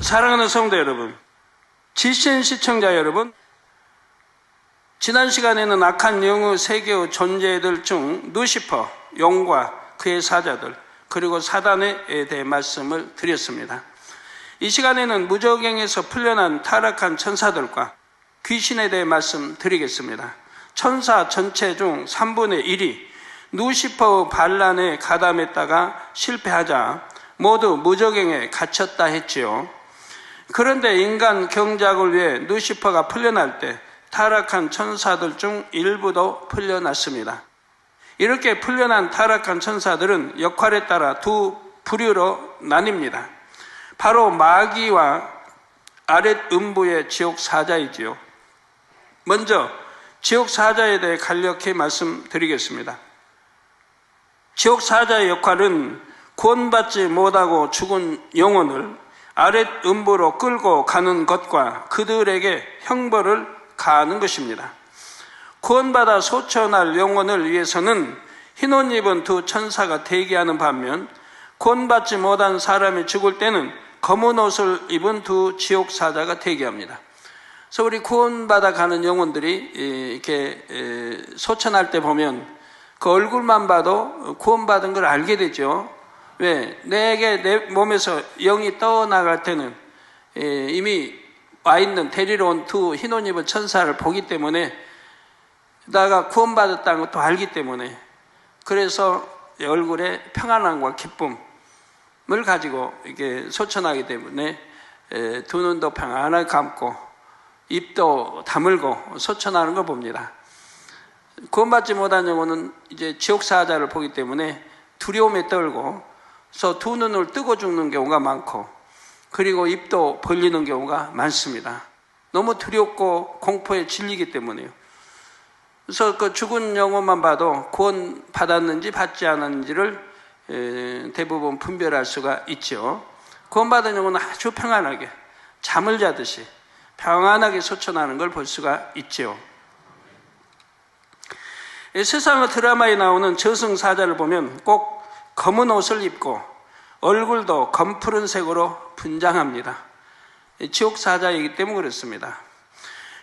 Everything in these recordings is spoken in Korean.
사랑하는 성도 여러분, GCN 시청자 여러분, 지난 시간에는 악한 영의 세계의 존재들 중 루시퍼, 용과 그의 사자들, 그리고 사단에 대해 말씀을 드렸습니다. 이 시간에는 무저갱에서 풀려난 타락한 천사들과 귀신에 대해 말씀드리겠습니다. 천사 전체 중 3분의 1이 루시퍼의 반란에 가담했다가 실패하자 모두 무저갱에 갇혔다 했지요. 그런데 인간 경작을 위해 루시퍼가 풀려날 때 타락한 천사들 중 일부도 풀려났습니다. 이렇게 풀려난 타락한 천사들은 역할에 따라 두 부류로 나뉩니다. 바로 마귀와 아랫 음부의 지옥 사자이지요. 먼저 지옥 사자에 대해 간략히 말씀드리겠습니다. 지옥 사자의 역할은 구원받지 못하고 죽은 영혼을 아랫 음부로 끌고 가는 것과 그들에게 형벌을 가하는 것입니다. 구원받아 소천할 영혼을 위해서는 흰옷 입은 두 천사가 대기하는 반면 구원받지 못한 사람이 죽을 때는 검은 옷을 입은 두 지옥 사자가 대기합니다. 그래서 우리 구원받아 가는 영혼들이 이렇게 소천할 때 보면 그 얼굴만 봐도 구원받은 걸 알게 되죠. 왜? 내 몸에서 영이 떠나갈 때는 이미 와 있는 데리러 온 두 흰옷 입은 천사를 보기 때문에, 내가 구원받았다는 것도 알기 때문에, 그래서 얼굴에 평안함과 기쁨을 가지고 이렇게 소천하기 때문에 두 눈도 평안하게 감고 입도 다물고 소천하는 걸 봅니다. 구원받지 못한 영혼은 이제 지옥 사자를 보기 때문에 두려움에 떨고, 그래서 두 눈을 뜨고 죽는 경우가 많고, 그리고 입도 벌리는 경우가 많습니다. 너무 두렵고 공포에 질리기 때문에요. 그래서 그 죽은 영혼만 봐도 구원 받았는지 받지 않았는지를 대부분 분별할 수가 있죠. 구원받은 영혼은 아주 평안하게 잠을 자듯이 평안하게 소천하는 걸 볼 수가 있죠. 세상의 드라마에 나오는 저승사자를 보면 꼭 검은 옷을 입고 얼굴도 검푸른색으로 분장합니다. 지옥사자이기 때문에 그렇습니다.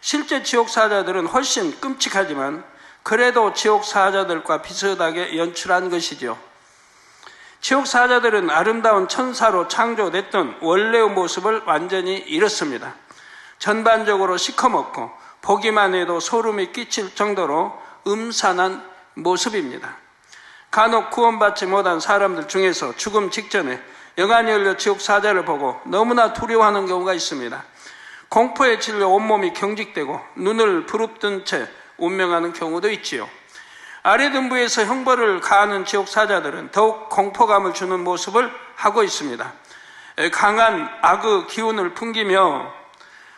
실제 지옥사자들은 훨씬 끔찍하지만 그래도 지옥사자들과 비슷하게 연출한 것이죠. 지옥사자들은 아름다운 천사로 창조됐던 원래의 모습을 완전히 잃었습니다. 전반적으로 시커멓고 보기만 해도 소름이 끼칠 정도로 음산한 모습입니다. 간혹 구원받지 못한 사람들 중에서 죽음 직전에 영안이 열려 지옥 사자를 보고 너무나 두려워하는 경우가 있습니다. 공포에 질려 온몸이 경직되고 눈을 부릅뜬 채 운명하는 경우도 있지요. 아랫음부에서 형벌을 가하는 지옥 사자들은 더욱 공포감을 주는 모습을 하고 있습니다. 강한 악의 기운을 풍기며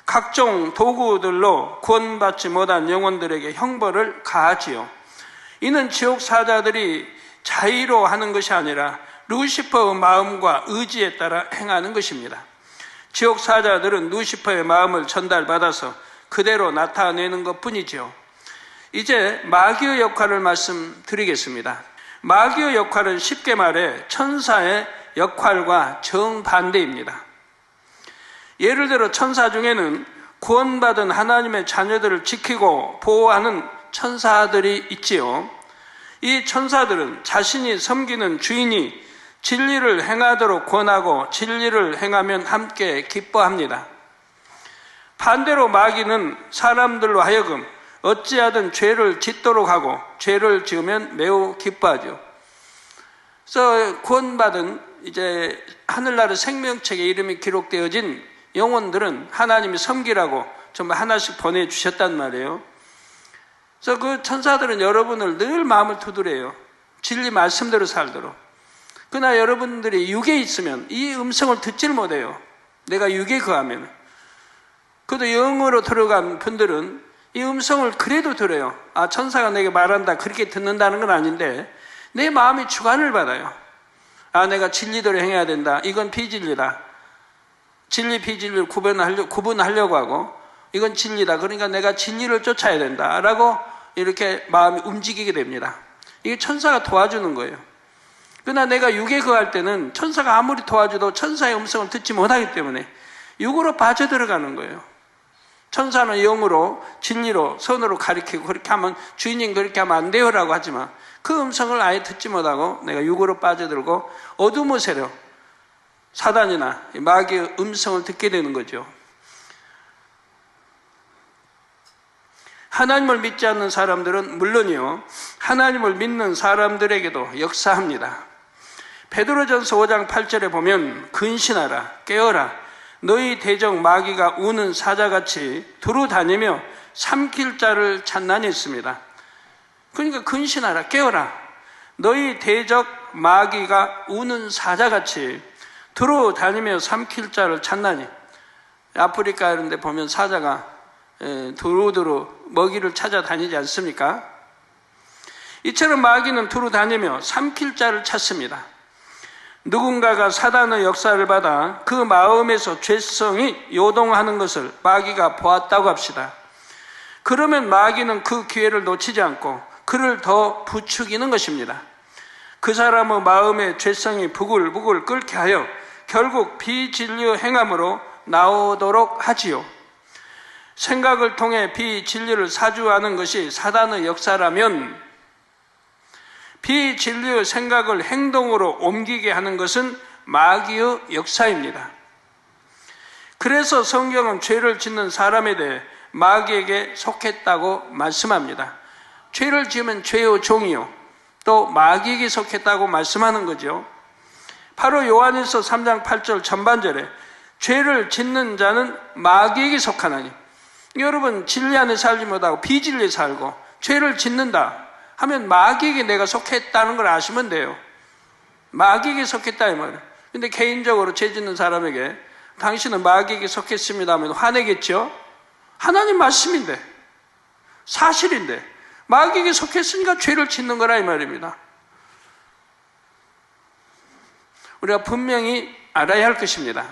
각종 도구들로 구원받지 못한 영혼들에게 형벌을 가하지요. 이는 지옥 사자들이 자의로 하는 것이 아니라 루시퍼의 마음과 의지에 따라 행하는 것입니다. 지옥 사자들은 루시퍼의 마음을 전달받아서 그대로 나타내는 것뿐이죠. 이제 마귀의 역할을 말씀드리겠습니다. 마귀의 역할은 쉽게 말해 천사의 역할과 정반대입니다. 예를 들어 천사 중에는 구원받은 하나님의 자녀들을 지키고 보호하는 천사들이 있지요. 이 천사들은 자신이 섬기는 주인이 진리를 행하도록 권하고 진리를 행하면 함께 기뻐합니다. 반대로 마귀는 사람들로 하여금 어찌하든 죄를 짓도록 하고 죄를 지으면 매우 기뻐하죠. 그래서 구원받은 이제 하늘나라 생명책에 이름이 기록되어진 영혼들은 하나님이 섬기라고 정말 하나씩 보내주셨단 말이에요. 그래서 그 천사들은 여러분을 늘 마음을 두드려요. 진리 말씀대로 살도록. 그러나 여러분들이 육에 있으면 이 음성을 듣질 못해요. 내가 육에 거하면. 그래도 영으로 들어간 분들은 이 음성을 그래도 들어요. 아, 천사가 내게 말한다 그렇게 듣는다는 건 아닌데 내 마음이 주관을 받아요. 아, 내가 진리대로 행해야 된다. 이건 비진리다. 진리 비진리를 구분하려고 하고 이건 진리다. 그러니까 내가 진리를 쫓아야 된다 라고 이렇게 마음이 움직이게 됩니다. 이게 천사가 도와주는 거예요. 그러나 내가 육에 거할 때는 천사가 아무리 도와줘도 천사의 음성을 듣지 못하기 때문에 육으로 빠져들어가는 거예요. 천사는 영으로, 진리로, 선으로 가리키고 그렇게 하면 주인님 그렇게 하면 안 돼요라고 하지만 그 음성을 아예 듣지 못하고 내가 육으로 빠져들고 어둠의 세력, 사단이나 마귀의 음성을 듣게 되는 거죠. 하나님을 믿지 않는 사람들은 물론이요, 하나님을 믿는 사람들에게도 역사합니다. 베드로전서 5장 8절에 보면 근신하라, 깨어라, 너희 대적 마귀가 우는 사자같이 두루 다니며 삼킬 자를 찾나니 있습니다. 그러니까 근신하라, 깨어라, 너희 대적 마귀가 우는 사자같이 두루 다니며 삼킬 자를 찾나니. 아프리카 이런 데 보면 사자가 두루두루 먹이를 찾아다니지 않습니까? 이처럼 마귀는 두루 다니며 삼킬 자를 찾습니다. 누군가가 사단의 역사를 받아 그 마음에서 죄성이 요동하는 것을 마귀가 보았다고 합시다. 그러면 마귀는 그 기회를 놓치지 않고 그를 더 부추기는 것입니다. 그 사람의 마음에 죄성이 부글부글 끓게 하여 결국 비진리의 행함으로 나오도록 하지요. 생각을 통해 비진리를 사주하는 것이 사단의 역사라면 비진리의 생각을 행동으로 옮기게 하는 것은 마귀의 역사입니다. 그래서 성경은 죄를 짓는 사람에 대해 마귀에게 속했다고 말씀합니다. 죄를 지으면 죄의 종이요, 또 마귀에게 속했다고 말씀하는 거죠. 바로 요한일서 3장 8절 전반절에 죄를 짓는 자는 마귀에게 속하나니, 여러분 진리 안에 살지 못하고 비진리에 살고 죄를 짓는다 하면 마귀에게 내가 속했다는 걸 아시면 돼요. 마귀에게 속했다 이 말이에요. 근데 개인적으로 죄 짓는 사람에게 당신은 마귀에게 속했습니다 하면 화내겠죠? 하나님 말씀인데, 사실인데 마귀에게 속했으니까 죄를 짓는 거라 이 말입니다. 우리가 분명히 알아야 할 것입니다.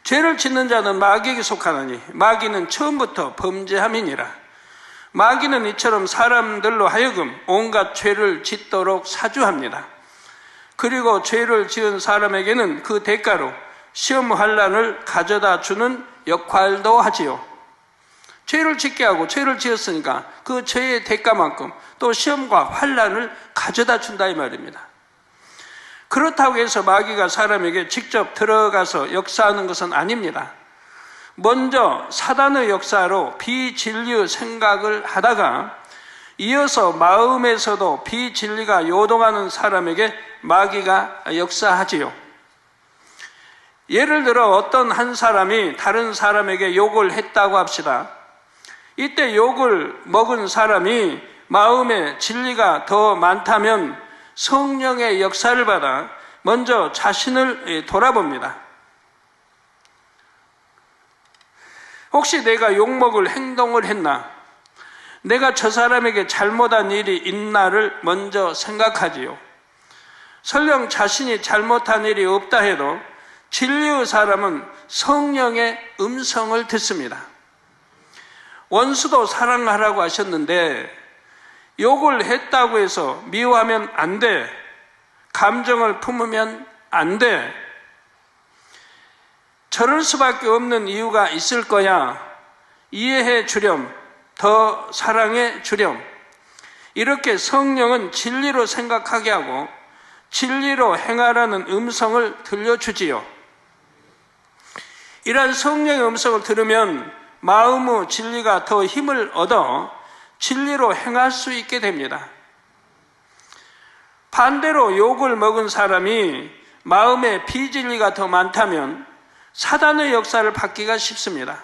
죄를 짓는 자는 마귀에게 속하나니 마귀는 처음부터 범죄함이니라. 마귀는 이처럼 사람들로 하여금 온갖 죄를 짓도록 사주합니다. 그리고 죄를 지은 사람에게는 그 대가로 시험 환난을 가져다 주는 역할도 하지요. 죄를 짓게 하고 죄를 지었으니까 그 죄의 대가만큼 또 시험과 환난을 가져다 준다 이 말입니다. 그렇다고 해서 마귀가 사람에게 직접 들어가서 역사하는 것은 아닙니다. 먼저 사단의 역사로 비진리의 생각을 하다가 이어서 마음에서도 비진리가 요동하는 사람에게 마귀가 역사하지요. 예를 들어 어떤 한 사람이 다른 사람에게 욕을 했다고 합시다. 이때 욕을 먹은 사람이 마음에 진리가 더 많다면 성령의 역사를 받아 먼저 자신을 돌아봅니다. 혹시 내가 욕먹을 행동을 했나? 내가 저 사람에게 잘못한 일이 있나를 먼저 생각하지요. 설령 자신이 잘못한 일이 없다 해도 진리의 사람은 성령의 음성을 듣습니다. 원수도 사랑하라고 하셨는데 욕을 했다고 해서 미워하면 안 돼. 감정을 품으면 안 돼. 저럴 수밖에 없는 이유가 있을 거야. 이해해 주렴. 더 사랑해 주렴. 이렇게 성령은 진리로 생각하게 하고 진리로 행하라는 음성을 들려주지요. 이러한 성령의 음성을 들으면 마음의 진리가 더 힘을 얻어 진리로 행할 수 있게 됩니다. 반대로 욕을 먹은 사람이 마음에 비진리가 더 많다면 사단의 역사를 받기가 쉽습니다.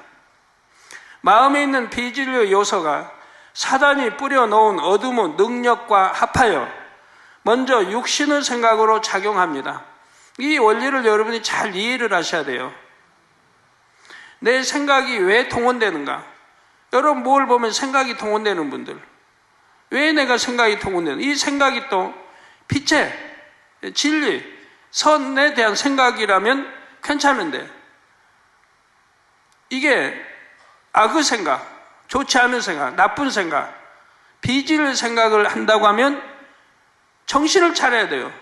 마음에 있는 비진리의 요소가 사단이 뿌려놓은 어둠의 능력과 합하여 먼저 육신의 생각으로 작용합니다. 이 원리를 여러분이 잘 이해를 하셔야 돼요. 내 생각이 왜 동원되는가? 여러분 뭘 보면 생각이 동원되는 분들, 왜 내가 생각이 동원되는? 이 생각이 또 빛의 진리, 선에 대한 생각이라면 괜찮은데 이게 악의 생각, 좋지 않은 생각, 나쁜 생각, 비진리의 생각을 한다고 하면 정신을 차려야 돼요.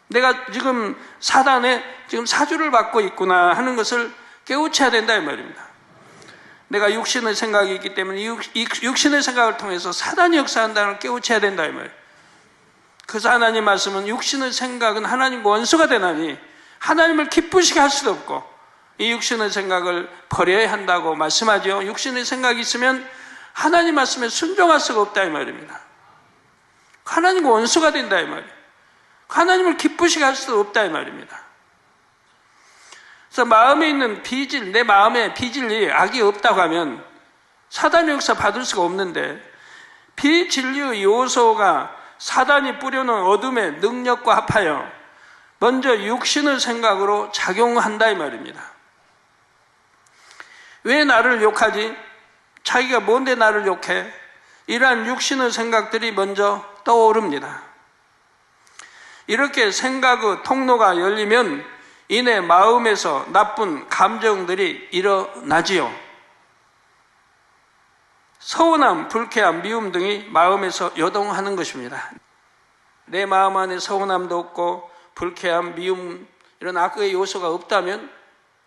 내가 지금 사단에 지금 사주를 받고 있구나 하는 것을 깨우쳐야 된다 이 말입니다. 내가 육신의 생각이 있기 때문에 이 육신의 생각을 통해서 사단이 역사한다는 걸 깨우쳐야 된다 이 말이에요. 그래서 하나님 말씀은 육신의 생각은 하나님과 원수가 되나니 하나님을 기쁘시게 할 수도 없고 이 육신의 생각을 버려야 한다고 말씀하죠. 육신의 생각이 있으면 하나님 말씀에 순종할 수가 없다 이 말입니다. 하나님과 원수가 된다 이 말이에요. 하나님을 기쁘시게 할 수도 없다 이 말입니다. 그래서 마음에 있는 비질, 내 마음에 비진리, 악이 없다고 하면 사단의 역사 받을 수가 없는데, 비진리의 요소가 사단이 뿌려놓은 어둠의 능력과 합하여 먼저 육신의 생각으로 작용한다 이 말입니다. 왜 나를 욕하지? 자기가 뭔데 나를 욕해? 이러한 육신의 생각들이 먼저 떠오릅니다. 이렇게 생각의 통로가 열리면 이내 마음에서 나쁜 감정들이 일어나지요. 서운함, 불쾌함, 미움 등이 마음에서 요동하는 것입니다. 내 마음 안에 서운함도 없고 불쾌함, 미움 이런 악의 요소가 없다면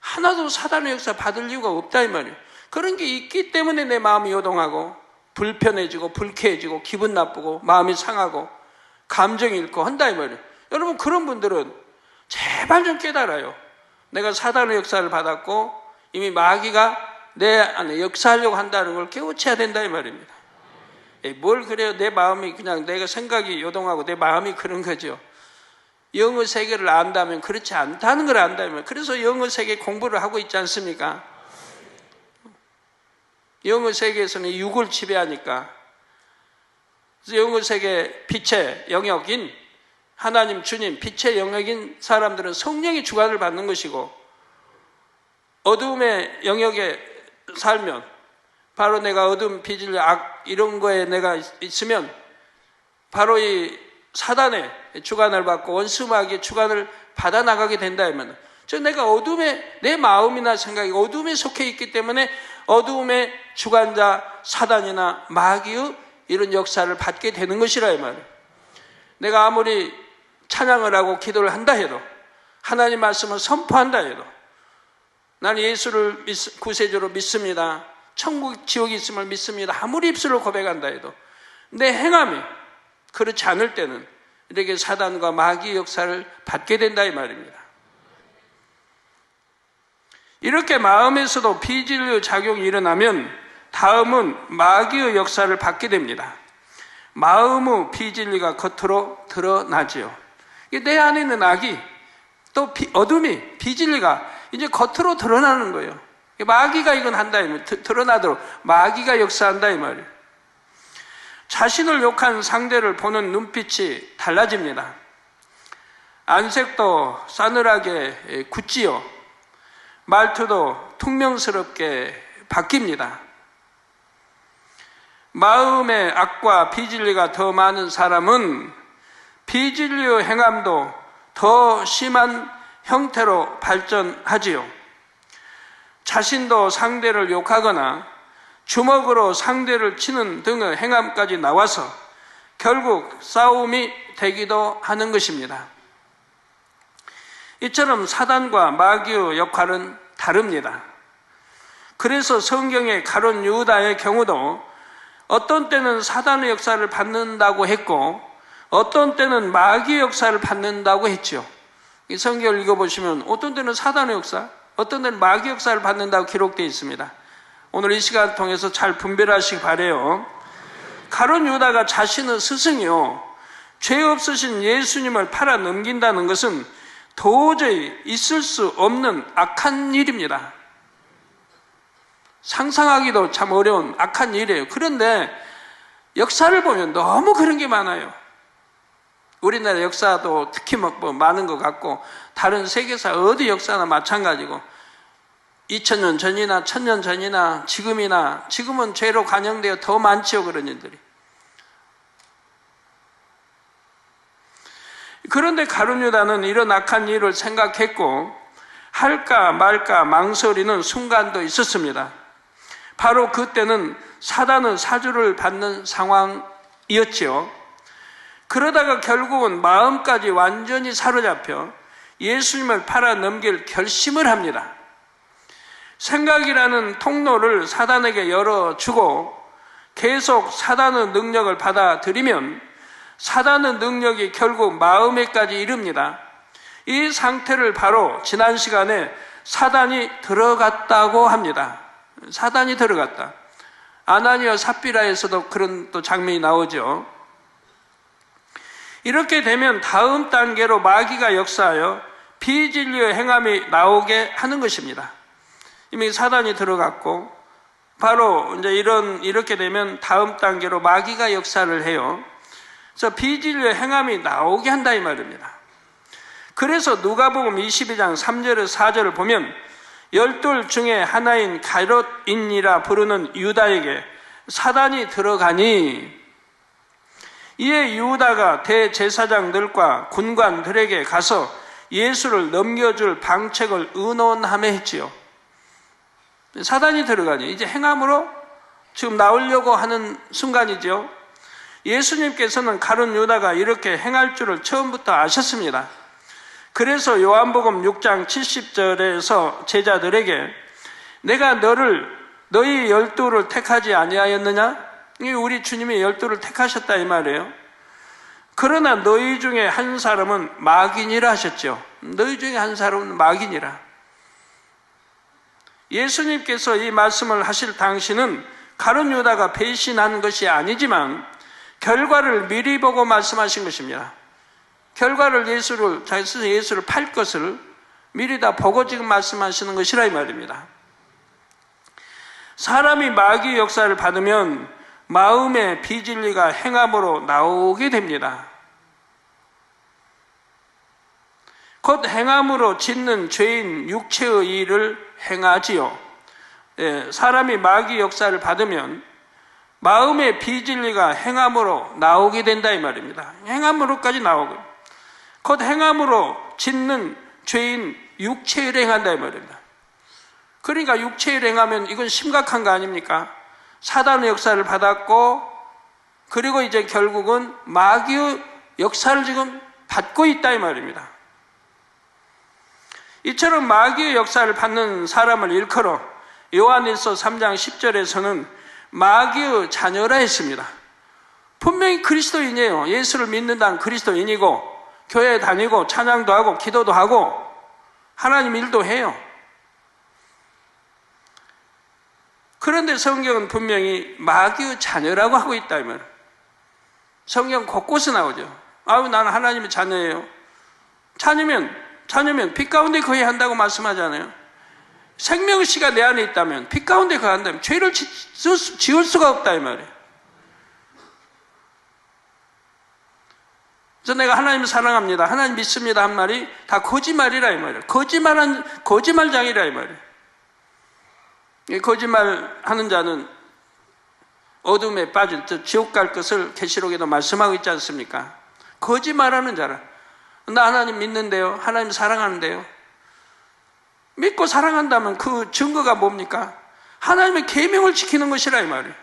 하나도 사단의 역사 받을 이유가 없다 이 말이에요. 그런 게 있기 때문에 내 마음이 요동하고 불편해지고 불쾌해지고 기분 나쁘고 마음이 상하고 감정이 잃고 한다 이 말이에요. 여러분 그런 분들은 제발 좀 깨달아요. 내가 사단의 역사를 받았고 이미 마귀가 내 안에 역사하려고 한다는 걸 깨우쳐야 된다 이 말입니다. 뭘 그래요? 내 마음이 그냥 내가 생각이 요동하고 내 마음이 그런 거죠. 영의 세계를 안다면 그렇지 않다는 걸 안다면, 그래서 영의 세계 공부를 하고 있지 않습니까? 영의 세계에서는 육을 지배하니까. 그래서 영의 세계 빛의 영역인 하나님 주님 빛의 영역인 사람들은 성령의 주관을 받는 것이고, 어둠의 영역에 살면 바로 내가 어둠, 비질, 악 이런 거에 내가 있으면 바로 이 사단의 주관을 받고 원수마귀의 주관을 받아 나가게 된다 하면, 즉 내가 어둠에 내 마음이나 생각이 어둠에 속해 있기 때문에 어둠의 주관자 사단이나 마귀의 이런 역사를 받게 되는 것이라 이 말이에요. 내가 아무리 찬양을 하고 기도를 한다 해도, 하나님 말씀을 선포한다 해도, 나는 예수를 구세주로 믿습니다, 천국 지옥이 있음을 믿습니다, 아무리 입술로 고백한다 해도 내 행함이 그렇지 않을 때는 이렇게 사단과 마귀의 역사를 받게 된다 이 말입니다. 이렇게 마음에서도 비진리의 작용이 일어나면 다음은 마귀의 역사를 받게 됩니다. 마음의 비진리가 겉으로 드러나지요. 내 안에 있는 악이 또 어둠이 비진리가 이제 겉으로 드러나는 거예요. 마귀가 이건 한다 이 말, 드러나도록 마귀가 역사한다 이 말이에요. 자신을 욕한 상대를 보는 눈빛이 달라집니다. 안색도 싸늘하게 굳지요. 말투도 퉁명스럽게 바뀝니다. 마음의 악과 비진리가 더 많은 사람은 비진리의 행함도 더 심한 형태로 발전하지요. 자신도 상대를 욕하거나 주먹으로 상대를 치는 등의 행함까지 나와서 결국 싸움이 되기도 하는 것입니다. 이처럼 사단과 마귀의 역할은 다릅니다. 그래서 성경의 가룟 유다의 경우도 어떤 때는 사단의 역사를 받는다고 했고 어떤 때는 마귀의 역사를 받는다고 했죠. 이 성경을 읽어보시면 어떤 때는 사단의 역사, 어떤 때는 마귀의 역사를 받는다고 기록되어 있습니다. 오늘 이 시간을 통해서 잘 분별하시기 바라요. 가룟 유다가 자신의 스승이요, 죄 없으신 예수님을 팔아 넘긴다는 것은 도저히 있을 수 없는 악한 일입니다. 상상하기도 참 어려운 악한 일이에요. 그런데 역사를 보면 너무 그런 게 많아요. 우리나라 역사도 특히 뭐 많은 것 같고 다른 세계사 어디 역사나 마찬가지고 2000년 전이나 1000년 전이나 지금은 죄로 관영되어 더 많지요. 그런 일들이. 그런데 가룟 유다는 이런 악한 일을 생각했고 할까 말까 망설이는 순간도 있었습니다. 바로 그때는 사단의 사주를 받는 상황이었지요. 그러다가 결국은 마음까지 완전히 사로잡혀 예수님을 팔아 넘길 결심을 합니다. 생각이라는 통로를 사단에게 열어주고 계속 사단의 능력을 받아들이면 사단의 능력이 결국 마음에까지 이릅니다. 이 상태를 바로 지난 시간에 사단이 들어갔다고 합니다. 사단이 들어갔다. 아나니와 삽비라에서도 그런 또 장면이 나오죠. 이렇게 되면 다음 단계로 마귀가 역사하여 비진리의 행함이 나오게 하는 것입니다. 이미 사단이 들어갔고 바로 이제 이렇게 되면 다음 단계로 마귀가 역사를 해요. 그래서 비진리의 행함이 나오게 한다 이 말입니다. 그래서 누가복음 22장 3절에서 4절을 보면 12 중에 하나인 가롯인이라 부르는 유다에게 사단이 들어가니 이에 유다가 대제사장들과 군관들에게 가서 예수를 넘겨줄 방책을 의논하며 했지요. 사단이 들어가니 이제 행함으로 지금 나오려고 하는 순간이죠. 예수님께서는 가룟 유다가 이렇게 행할 줄을 처음부터 아셨습니다. 그래서 요한복음 6장 70절에서 제자들에게 내가 너희 12를 택하지 아니하였느냐? 우리 주님이 12를 택하셨다 이 말이에요. 그러나 너희 중에 한 사람은 마귀니라 하셨죠. 너희 중에 한 사람은 마귀니라. 예수님께서 이 말씀을 하실 당시는 가룟 유다가 배신한 것이 아니지만 결과를 미리 보고 말씀하신 것입니다. 결과를 예수를 팔 것을 미리 다 보고 지금 말씀하시는 것이라 이 말입니다. 사람이 마귀 역사를 받으면 마음의 비진리가 행함으로 나오게 됩니다. 곧 행함으로 짓는 죄인 육체의 일을 행하지요. 사람이 마귀 역사를 받으면 마음의 비진리가 행함으로 나오게 된다 이 말입니다. 행함으로까지 나오고 곧 행함으로 짓는 죄인 육체일 행한다 이 말입니다. 그러니까 육체일 행하면 이건 심각한 거 아닙니까? 사단의 역사를 받았고 그리고 이제 결국은 마귀의 역사를 지금 받고 있다 이 말입니다. 이처럼 마귀의 역사를 받는 사람을 일컬어 요한일서 3장 10절에서는 마귀의 자녀라 했습니다. 분명히 그리스도인이에요. 예수를 믿는다는 그리스도인이고 교회에 다니고 찬양도 하고 기도도 하고 하나님 일도 해요. 그런데 성경은 분명히 마귀의 자녀라고 하고 있다 이 말. 성경 곳곳에 나오죠. 나는 하나님의 자녀예요. 자녀면 빛 가운데 거해야 한다고 말씀하잖아요. 생명씨가 내 안에 있다면 빛 가운데 거한다면 죄를 지을 수가 없다 이 말이에요. 그래서 내가 하나님을 사랑합니다, 하나님 믿습니다 한 말이 다 거짓말이라 이 말이에요. 거짓말장이라 이 말이에요. 거짓말하는 자는 어둠에 빠질 듯 지옥 갈 것을 계시록에도 말씀하고 있지 않습니까? 거짓말하는 자라. 나 하나님 믿는데요, 하나님 사랑하는데요. 믿고 사랑한다면 그 증거가 뭡니까? 하나님의 계명을 지키는 것이라 이 말이에요.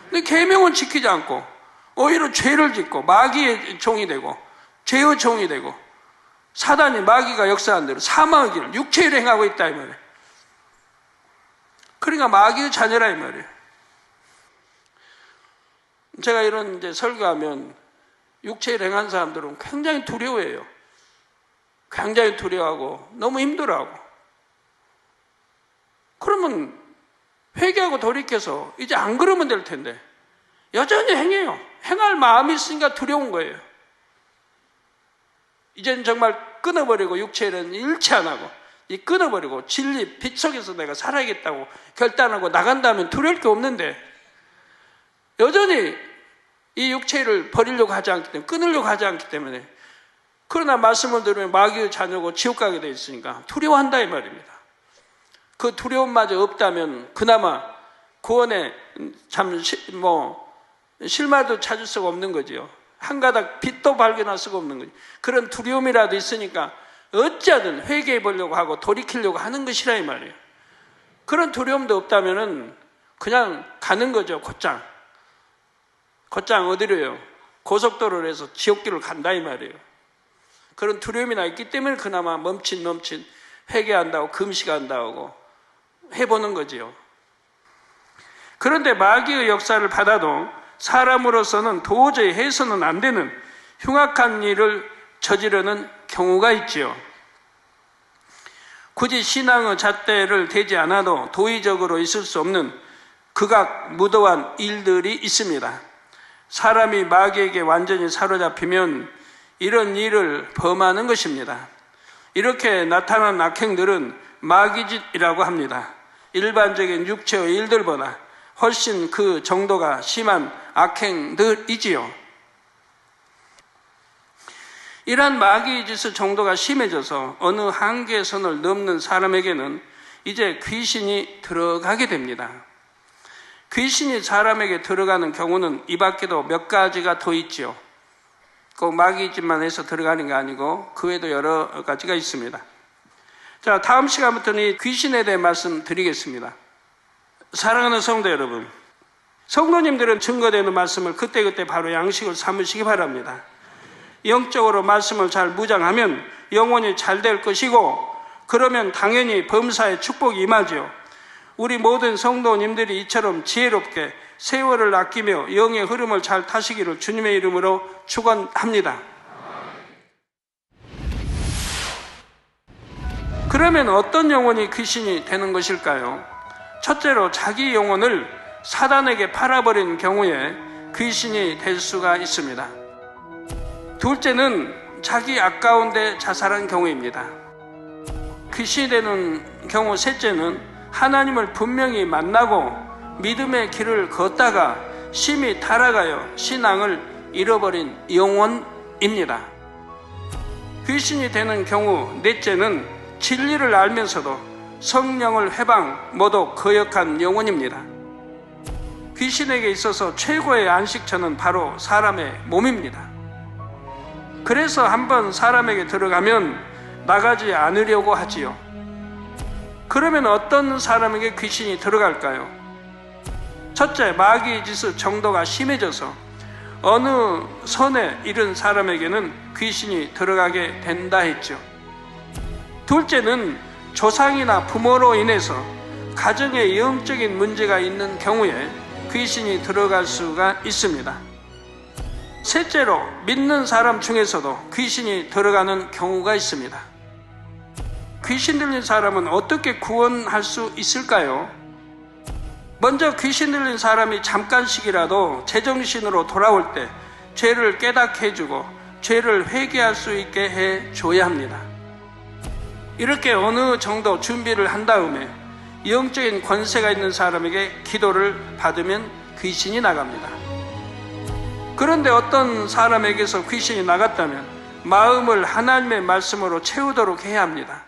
근데 계명을 지키지 않고 오히려 죄를 짓고 마귀의 종이 되고 죄의 종이 되고 사단이 마귀가 역사한 대로 사망의 길을 육체를 행하고 있다 이 말이에요. 그러니까 마귀의 자녀라 이 말이에요. 제가 이런 이제 설교하면 육체를 행한 사람들은 굉장히 두려워해요. 굉장히 두려워하고 너무 힘들어하고. 그러면 회개하고 돌이켜서 이제 안 그러면 될 텐데 여전히 행해요. 행할 마음이 있으니까 두려운 거예요. 이제는 정말 끊어버리고 육체는 일치 안 하고 끊어버리고 진리 빛 속에서 내가 살아야겠다고 결단하고 나간다면 두려울 게 없는데 여전히 이 육체를 버리려고 하지 않기 때문에 끊으려고 하지 않기 때문에 그러나 말씀을 들으면 마귀의 자녀고 지옥 가게 돼 있으니까 두려워한다 이 말입니다. 그 두려움마저 없다면 그나마 구원에 참 실마리도 찾을 수가 없는 거지요. 한 가닥 빛도 발견할 수가 없는 거지. 그런 두려움이라도 있으니까 어찌하든 회개해 보려고 하고 돌이키려고 하는 것이라 이 말이에요. 그런 두려움도 없다면은 그냥 가는 거죠. 곧장 어디로요? 고속도로를 해서 지옥길을 간다 이 말이에요. 그런 두려움이나 있기 때문에 그나마 멈칫 회개한다고 금식한다고 해보는 거지요. 그런데 마귀의 역사를 받아도 사람으로서는 도저히 해서는 안 되는 흉악한 일을 저지르는 경우가 있지요. 굳이 신앙의 잣대를 대지 않아도 도의적으로 있을 수 없는 극악무도한 일들이 있습니다. 사람이 마귀에게 완전히 사로잡히면 이런 일을 범하는 것입니다. 이렇게 나타난 악행들은 마귀짓이라고 합니다. 일반적인 육체의 일들보다 훨씬 그 정도가 심한 악행들이지요. 이러한 마귀짓의 정도가 심해져서 어느 한계선을 넘는 사람에게는 이제 귀신이 들어가게 됩니다. 귀신이 사람에게 들어가는 경우는 이 밖에도 몇 가지가 더 있지요. 꼭 마귀짓만 해서 들어가는 게 아니고 그 외에도 여러 가지가 있습니다. 자, 다음 시간부터는 이 귀신에 대해 말씀드리겠습니다. 사랑하는 성도 여러분, 성도님들은 증거되는 말씀을 그때그때 바로 양식을 삼으시기 바랍니다. 영적으로 말씀을 잘 무장하면 영혼이 잘 될 것이고, 그러면 당연히 범사에 축복이 임하지요. 우리 모든 성도님들이 이처럼 지혜롭게 세월을 아끼며 영의 흐름을 잘 타시기를 주님의 이름으로 축원합니다. 그러면 어떤 영혼이 귀신이 되는 것일까요? 첫째로 자기 영혼을 사단에게 팔아버린 경우에 귀신이 될 수가 있습니다. 둘째는 자기 아까운데 자살한 경우입니다. 귀신이 되는 경우 셋째는 하나님을 분명히 만나고 믿음의 길을 걷다가 심히 타락하여 신앙을 잃어버린 영혼입니다. 귀신이 되는 경우 넷째는 진리를 알면서도 성령을 회방, 모독, 거역한 영혼입니다. 귀신에게 있어서 최고의 안식처는 바로 사람의 몸입니다. 그래서 한번 사람에게 들어가면 나가지 않으려고 하지요. 그러면 어떤 사람에게 귀신이 들어갈까요? 첫째, 마귀의 짓의 정도가 심해져서 어느 선에 이른 사람에게는 귀신이 들어가게 된다 했죠. 둘째는 조상이나 부모로 인해서 가정에 영적인 문제가 있는 경우에 귀신이 들어갈 수가 있습니다. 셋째로 믿는 사람 중에서도 귀신이 들어가는 경우가 있습니다. 귀신 들린 사람은 어떻게 구원할 수 있을까요? 먼저 귀신 들린 사람이 잠깐씩이라도 제정신으로 돌아올 때 죄를 깨닫게 해주고 죄를 회개할 수 있게 해줘야 합니다. 이렇게 어느 정도 준비를 한 다음에 영적인 권세가 있는 사람에게 기도를 받으면 귀신이 나갑니다. 그런데 어떤 사람에게서 귀신이 나갔다면 마음을 하나님의 말씀으로 채우도록 해야 합니다.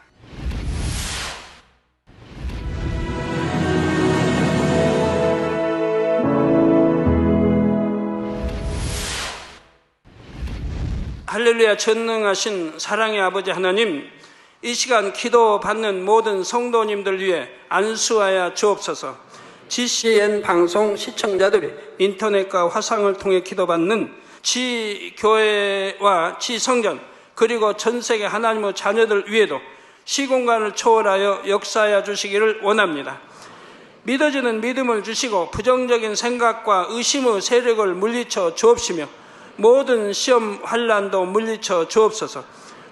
할렐루야. 전능하신 사랑의 아버지 하나님, 이 시간 기도받는 모든 성도님들 위해 안수하여 주옵소서. GCN 방송 시청자들이 인터넷과 화상을 통해 기도받는 지교회와 지성전 그리고 전세계 하나님의 자녀들 위에도 시공간을 초월하여 역사하여 주시기를 원합니다. 믿어지는 믿음을 주시고 부정적인 생각과 의심의 세력을 물리쳐 주옵시며 모든 시험 환난도 물리쳐 주옵소서.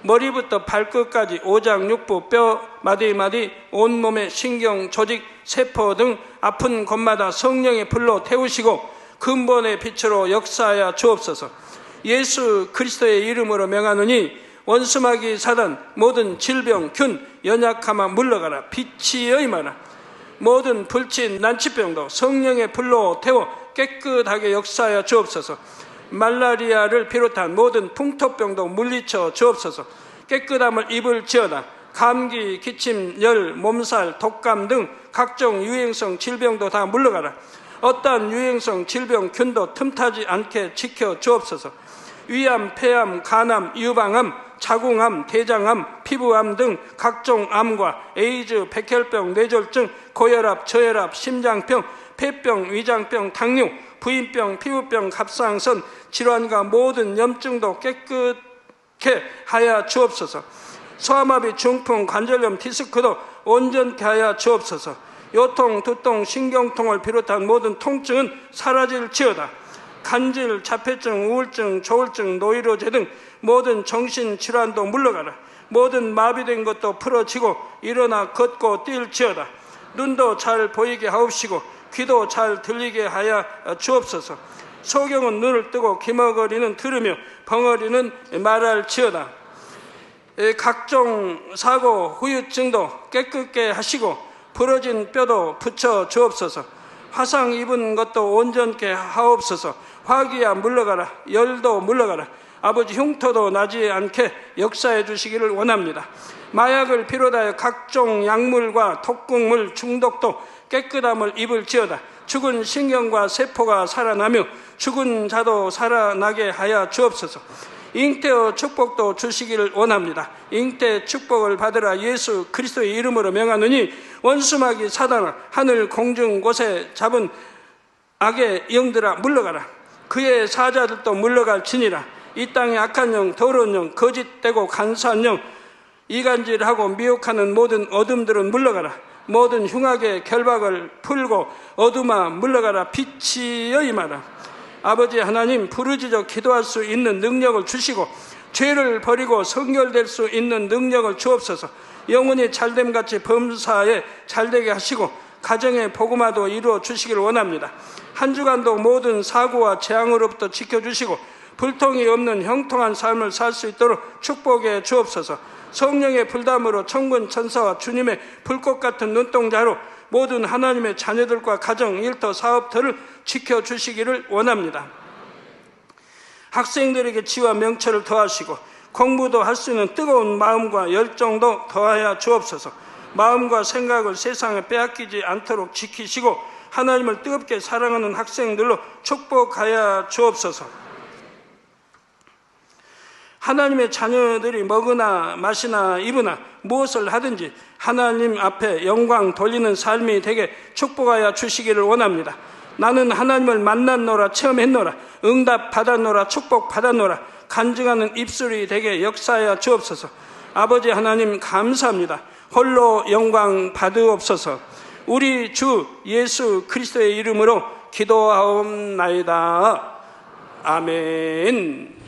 머리부터 발끝까지 오장육부, 뼈, 마디마디, 온몸의 신경, 조직, 세포 등 아픈 곳마다 성령의 불로 태우시고 근본의 빛으로 역사하여 주옵소서. 예수 그리스도의 이름으로 명하노니 원수마귀 사단 모든 질병, 균, 연약함아 물러가라. 빛이 임하라. 모든 불친, 난치병도 성령의 불로 태워 깨끗하게 역사하여 주옵소서. 말라리아를 비롯한 모든 풍토병도 물리쳐 주옵소서. 깨끗함을 입을지어다. 감기, 기침, 열, 몸살, 독감 등 각종 유행성 질병도 다 물러가라. 어떠한 유행성 질병, 균도 틈타지 않게 지켜 주옵소서. 위암, 폐암, 간암, 유방암, 자궁암, 대장암, 피부암 등 각종 암과 에이즈, 백혈병, 뇌졸중, 고혈압, 저혈압, 심장병, 폐병, 위장병, 당뇨, 부인병, 피부병, 갑상선 질환과 모든 염증도 깨끗게 하여 주옵소서. 소아마비, 중풍, 관절염, 디스크도 온전케 하여 주옵소서. 요통, 두통, 신경통을 비롯한 모든 통증은 사라질지어다. 간질, 자폐증, 우울증, 조울증, 노이로제 등 모든 정신질환도 물러가라. 모든 마비된 것도 풀어지고 일어나 걷고 뛸지어다. 눈도 잘 보이게 하옵시고 귀도 잘 들리게 하여 주옵소서. 소경은 눈을 뜨고 기머거리는 들으며 벙어리는 말할지어다. 각종 사고, 후유증도 깨끗게 하시고 부러진 뼈도 붙여 주옵소서. 화상 입은 것도 온전케 하옵소서. 화기야 물러가라. 열도 물러가라. 아버지, 흉터도 나지 않게 역사해 주시기를 원합니다. 마약을 비롯하여 각종 약물과 독극물 중독도 깨끗함을 입을지어다. 죽은 신경과 세포가 살아나며 죽은 자도 살아나게 하여 주옵소서. 잉태의 축복도 주시기를 원합니다. 잉태 축복을 받으라. 예수 그리스도의 이름으로 명하노니 원수마귀 사단아, 하늘 공중 곳에 잡은 악의 영들아 물러가라. 그의 사자들도 물러갈지니라. 이 땅의 악한 영, 더러운 영, 거짓되고 간사한 영, 이간질하고 미혹하는 모든 어둠들은 물러가라. 모든 흉악의 결박을 풀고 어둠아 물러가라. 빛이여 임하라. 아버지 하나님, 부르짖어 기도할 수 있는 능력을 주시고 죄를 버리고 성결될 수 있는 능력을 주옵소서. 영혼이 잘됨같이 범사에 잘되게 하시고 가정의 복음화도 이루어 주시길 원합니다. 한 주간도 모든 사고와 재앙으로부터 지켜주시고 불통이 없는 형통한 삶을 살 수 있도록 축복해 주옵소서. 성령의 불담으로 천군 천사와 주님의 불꽃 같은 눈동자로 모든 하나님의 자녀들과 가정, 일터, 사업터를 지켜주시기를 원합니다. 학생들에게 지와 명철을 더하시고 공부도 할 수 있는 뜨거운 마음과 열정도 더하여 주옵소서. 마음과 생각을 세상에 빼앗기지 않도록 지키시고 하나님을 뜨겁게 사랑하는 학생들로 축복하여 주옵소서. 하나님의 자녀들이 먹으나 마시나 입으나 무엇을 하든지 하나님 앞에 영광 돌리는 삶이 되게 축복하여 주시기를 원합니다. 나는 하나님을 만났노라, 체험했노라, 응답 받았노라, 축복 받았노라, 간증하는 입술이 되게 역사하여 주옵소서. 아버지 하나님 감사합니다. 홀로 영광 받으옵소서. 우리 주 예수 그리스도의 이름으로 기도하옵나이다. 아멘.